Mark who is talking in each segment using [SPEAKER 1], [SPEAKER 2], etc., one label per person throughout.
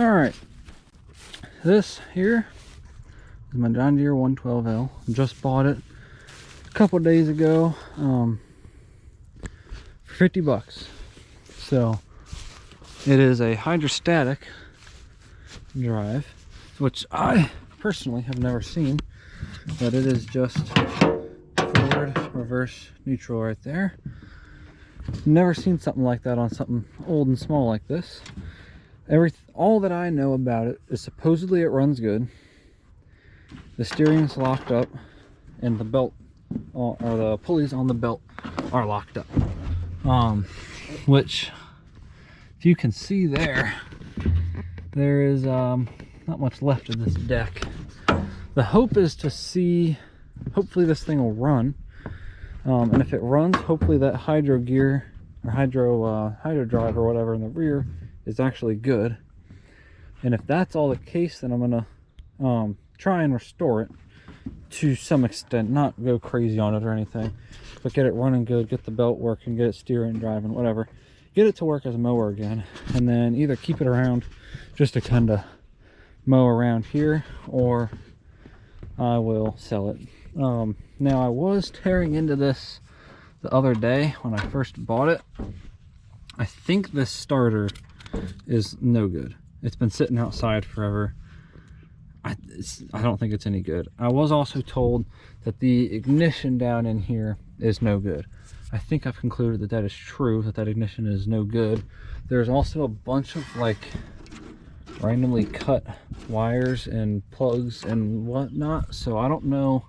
[SPEAKER 1] All right, this here is my John Deere 112L. Just bought it a couple days ago for 50 bucks. So it is a hydrostatic drive, which I personally have never seen, but it is just forward, reverse, neutral right there. Never seen something like that on something old and small like this. All that I know about it is supposedly it runs good. The steering's locked up, and the belt or the pulleys on the belt are locked up. Which, if you can see there is not much left of this deck. The hope is to see, hopefully this thing will run, and if it runs, hopefully that hydro gear or hydro drive or whatever in the rear is actually good. And if that's all the case, then I'm gonna try and restore it to some extent, not go crazy on it or anything, but get it running good, get the belt working, get it steering, driving, whatever, get it to work as a mower again, and then either keep it around just to kind of mow around here, or I will sell it. Now I was tearing into this the other day when I first bought it. I think this starter is no good. It's been sitting outside forever. I don't think it's any good. I was also told that the ignition down in here is no good. I think I've concluded that that is true, that ignition is no good. There's also a bunch of like randomly cut wires and plugs and whatnot, so I don't know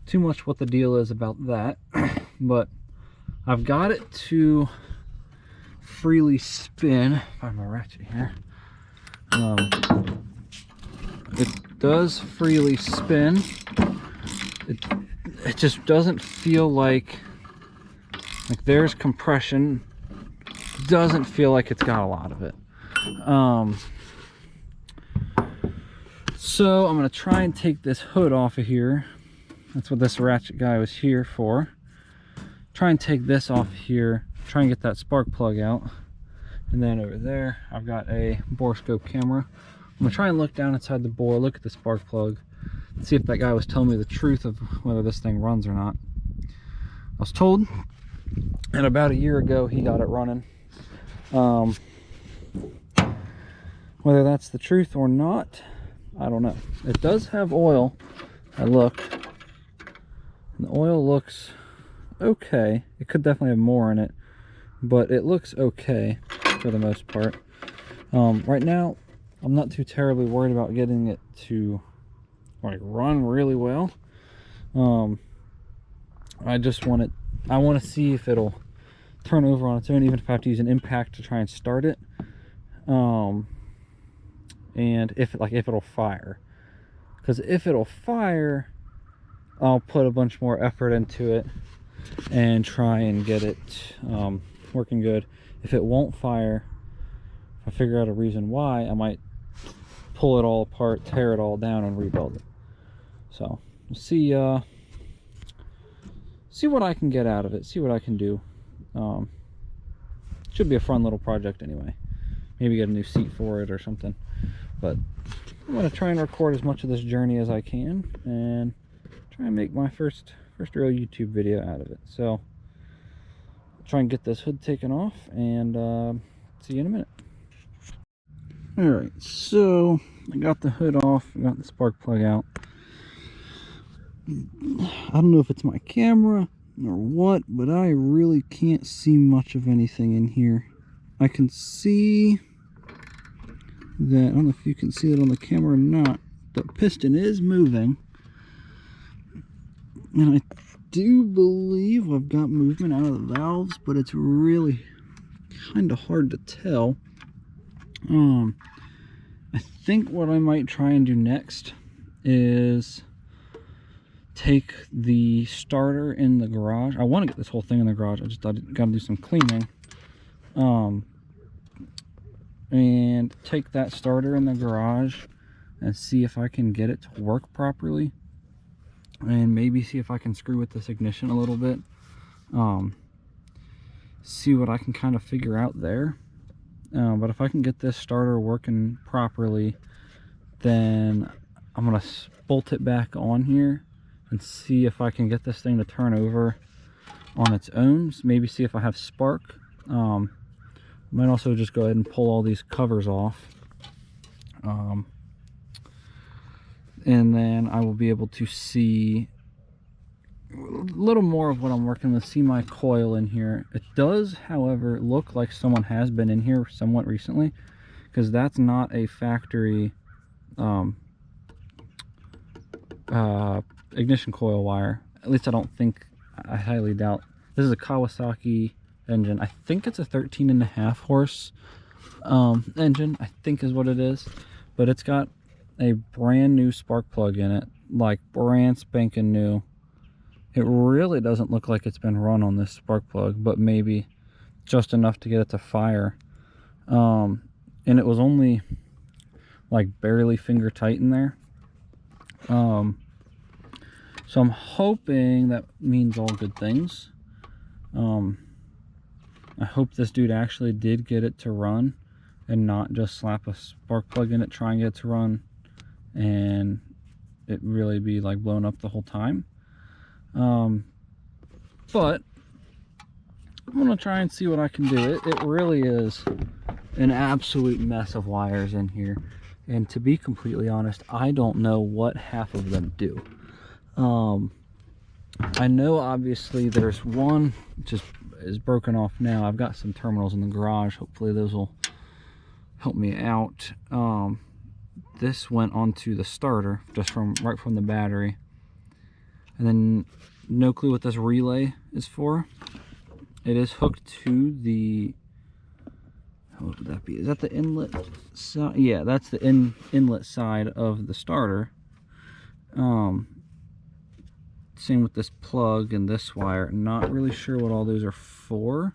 [SPEAKER 1] too much what the deal is about that. But I've got it to freely spin. Find my ratchet here. It does freely spin. It just doesn't feel like there's compression. Doesn't feel like it's got a lot of it. So I'm gonna try and take this hood off of here. That's what this ratchet guy was here for. Try and take this off here, try and get that spark plug out. And then over there, I've got a borescope camera. I'm gonna try and look down inside the bore, look at the spark plug, see if that guy was telling me the truth of whether this thing runs or not. I was told, and about a year ago, he got it running. Whether that's the truth or not, I don't know. It does have oil. I looked, and the oil looks okay. It could definitely have more in it, but it looks okay for the most part. Right now, I'm not too terribly worried about getting it to like run really well. I just want it, I want to see if it'll turn over on its own, even if I have to use an impact to try and start it. And if it'll fire, because if it'll fire, I'll put a bunch more effort into it and try and get it working good. If it won't fire, if I figure out a reason why, I might pull it all apart, tear it all down, and rebuild it. So we'll see what I can get out of it, see what I can do. Should be a fun little project anyway. Maybe get a new seat for it or something. But I'm gonna try and record as much of this journey as I can and try and make my first real YouTube video out of it. So I'll try and get this hood taken off, and see you in a minute. Alright, so I got the hood off, I got the spark plug out. I don't know if it's my camera or what, but I really can't see much of anything in here. I can see that, I don't know if you can see it on the camera or not, the piston is moving. And I do believe I've got movement out of the valves, but it's really kind of hard to tell. I think what I might try and do next is take the starter in the garage. I want to get this whole thing in the garage. I just got to do some cleaning. And take that starter in the garage and see if I can get it to work properly. And maybe see if I can screw with this ignition a little bit. See what I can kind of figure out there. But if I can get this starter working properly, then I'm gonna bolt it back on here and see if I can get this thing to turn over on its own. So maybe see if I have spark. Might also just go ahead and pull all these covers off. And then I will be able to see a little more of what I'm working with, see my coil in here. It does, however, look like someone has been in here somewhat recently, because that's not a factory ignition coil wire. At least I don't think, I highly doubt. This is a Kawasaki engine. I think it's a 13.5 horse engine, I think is what it is. But it's got a brand new spark plug in it, like brand spanking new. It really doesn't look like it's been run on this spark plug, but maybe just enough to get it to fire. And it was only like barely finger tight in there. So I'm hoping that means all good things. I hope this dude actually did get it to run and not just slap a spark plug in it, try and get it to run, and it really be like blown up the whole time. But I'm gonna try and see what I can do. It really is an absolute mess of wires in here, and to be completely honest, I don't know what half of them do. I know obviously there's one just is broken off now. I've got some terminals in the garage. Hopefully those will help me out. This went onto the starter just right from the battery, and then no clue what this relay is for. It is hooked to the, what would that be? Is that the inlet side? Yeah, that's the inlet side of the starter. Same with this plug and this wire. Not really sure what all those are for.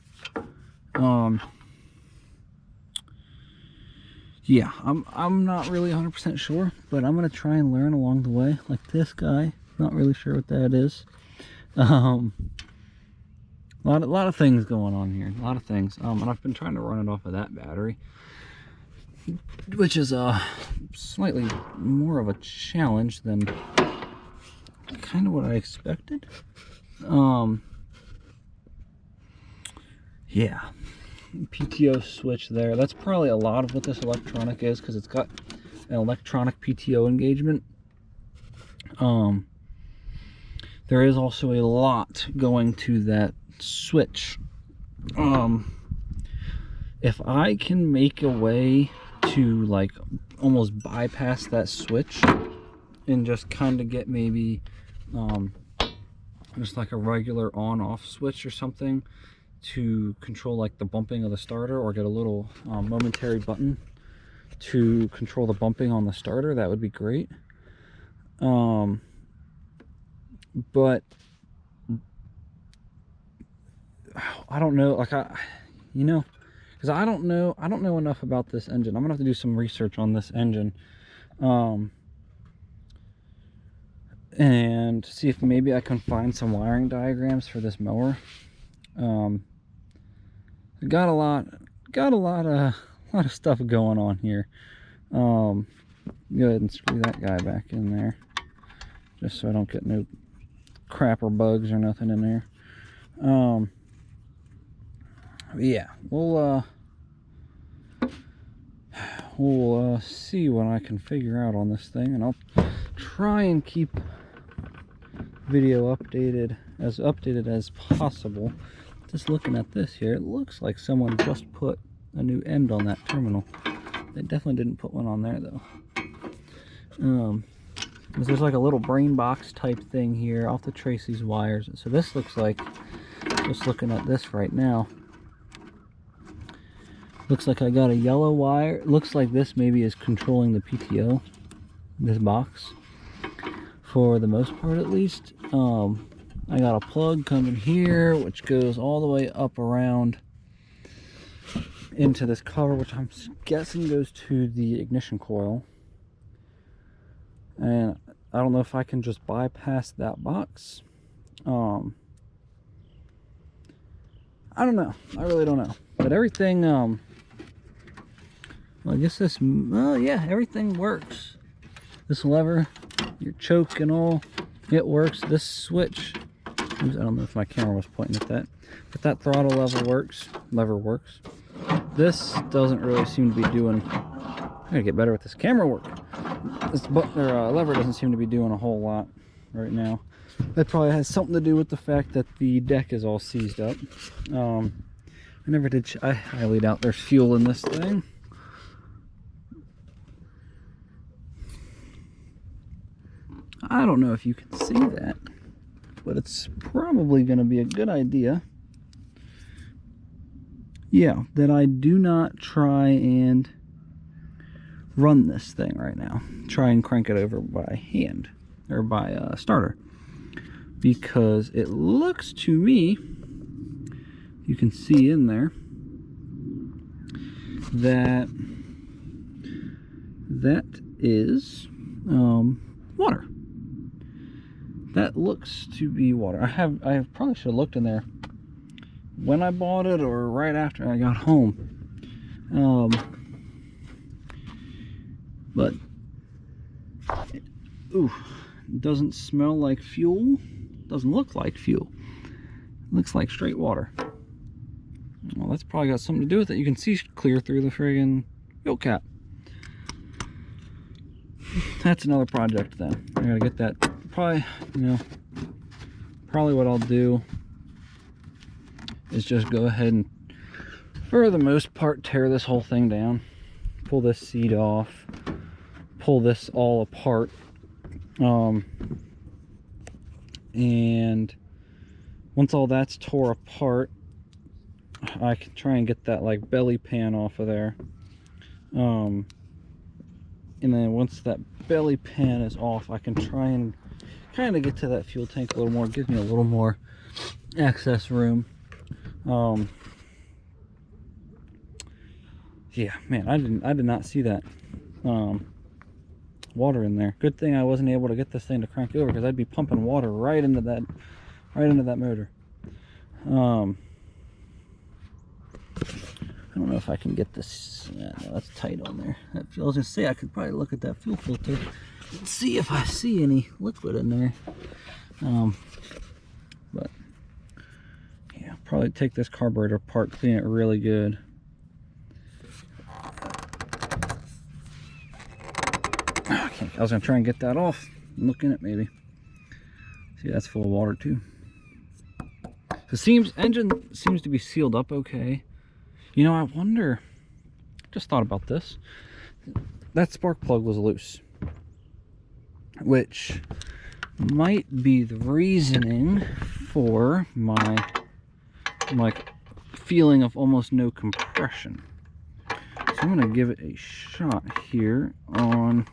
[SPEAKER 1] Yeah, I'm not really 100% sure, but I'm gonna try and learn along the way. Like this guy, not really sure what that is. A lot of things going on here. A lot of things. And I've been trying to run it off of that battery, which is slightly more of a challenge than kind of what I expected. Yeah, PTO switch there. That's probably a lot of what this electronic is, because it's got an electronic PTO engagement. There is also a lot going to that switch. If I can make a way to like almost bypass that switch and just kind of get maybe just like a regular on-off switch or something to control like the bumping of the starter, or get a little momentary button to control the bumping on the starter, that would be great. But I don't know, like because I don't know enough about this engine. I'm gonna have to do some research on this engine, and see if maybe I can find some wiring diagrams for this mower. Got a lot of stuff going on here. Go ahead and screw that guy back in there, just so I don't get no crap or bugs or nothing in there. Yeah, we'll see what I can figure out on this thing, and I'll try and keep video updated as possible. Just looking at this here, it looks like someone just put a new end on that terminal. They definitely didn't put one on there though. There's like a little brain box type thing here. I'll have to trace these wires. So this looks like, just looking at this right now, looks like I got a yellow wire. It looks like this maybe is controlling the PTO, this box, for the most part at least. I got a plug coming here, which goes all the way up around into this cover, which I'm guessing goes to the ignition coil. And I don't know if I can just bypass that box. I don't know. I really don't know. But everything Well, I guess this, well, yeah, everything works. This lever, your choke and all, it works. This switch, I don't know if my camera was pointing at that, but that throttle lever works. This doesn't really seem to be doing, I gotta get better with this camera work. This lever doesn't seem to be doing a whole lot right now. That probably has something to do with the fact that the deck is all seized up. I highly doubt there's fuel in this thing. I don't know if you can see that, but it's probably going to be a good idea, yeah, that I do not try and run this thing right now. Try and crank it over by hand, or by starter, because it looks to me, you can see in there, that is water. That looks to be water. I probably should have looked in there when I bought it or right after I got home. But ooh, it doesn't smell like fuel. Doesn't look like fuel. It looks like straight water. Well, that's probably got something to do with it. You can see clear through the friggin' fuel cap. That's another project then. I gotta get that. Probably, probably what I'll do is just go ahead and, for the most part, tear this whole thing down, pull this seat off, pull this all apart, and once all that's tore apart, I can try and get that like belly pan off of there, and then once that belly pan is off, I can try and kind of get to that fuel tank a little more. It gives me a little more access room. Yeah, man, I did not see that water in there. Good thing I wasn't able to get this thing to crank over, because I'd be pumping water right into that motor. I don't know if I can get this. No, that's tight on there. I was gonna say I could probably look at that fuel filter and see if I see any liquid in there. But yeah, probably take this carburetor apart, clean it really good. Okay, I was gonna try and get that off. Look in it, maybe. See, that's full of water too. The engine seems to be sealed up okay. You know, I wonder, just thought about this. That spark plug was loose, which might be the reasoning for my feeling of almost no compression. So I'm gonna give it a shot here on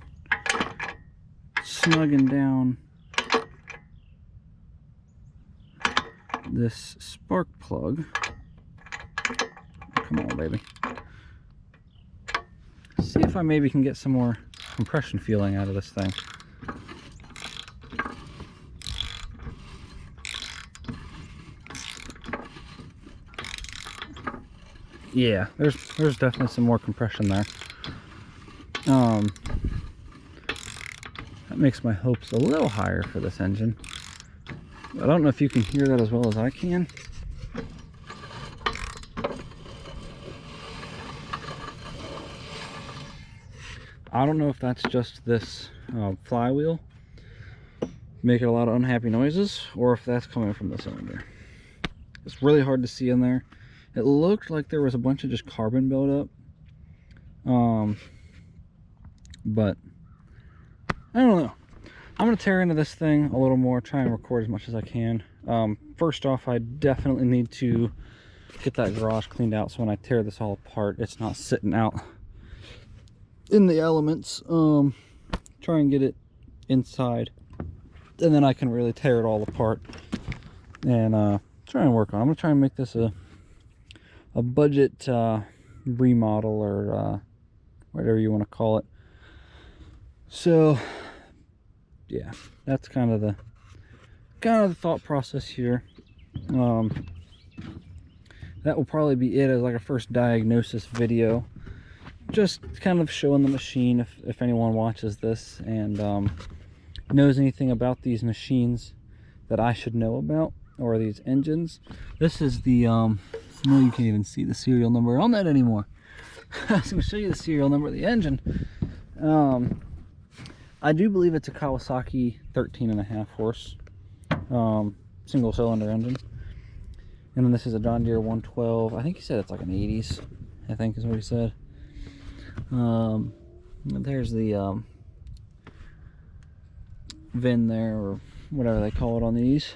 [SPEAKER 1] snugging down this spark plug. Come on, baby. See if I maybe can get some more compression feeling out of this thing. Yeah, there's definitely some more compression there. That makes my hopes a little higher for this engine. I don't know if you can hear that as well as I can. I don't know if that's just this flywheel making a lot of unhappy noises, or if that's coming from the cylinder. It's really hard to see in there. It looked like there was a bunch of just carbon buildup, but I don't know. I'm gonna tear into this thing a little more, try and record as much as I can. First off, I definitely need to get that garage cleaned out, so when I tear this all apart, it's not sitting out in the elements. Try and get it inside, and then I can really tear it all apart and try and work on it. I'm gonna try and make this a budget remodel, or whatever you want to call it. So yeah, that's kind of the thought process here. That will probably be it as like a first diagnosis video. just kind of showing the machine if anyone watches this and knows anything about these machines that I should know about, or these engines. This is the no, you can't even see the serial number on that anymore. I was going to show you the serial number of the engine. I do believe it's a Kawasaki 13.5 horse single cylinder engine. And then this is a John Deere 112. I think he said it's like an 80s, I think is what he said. There's the VIN there, or whatever they call it on these.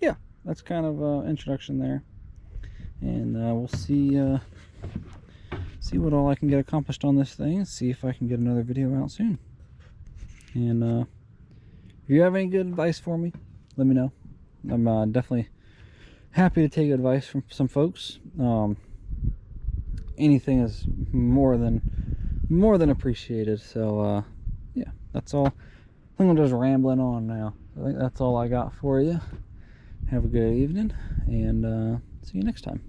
[SPEAKER 1] Yeah, that's kind of introduction there. And we'll see what all I can get accomplished on this thing, and see if I can get another video out soon. And if you have any good advice for me, let me know. I'm definitely happy to take advice from some folks. Anything is more than appreciated. So yeah, that's all. I think I'm just rambling on now. I think that's all I got for you. Have a good evening, and see you next time.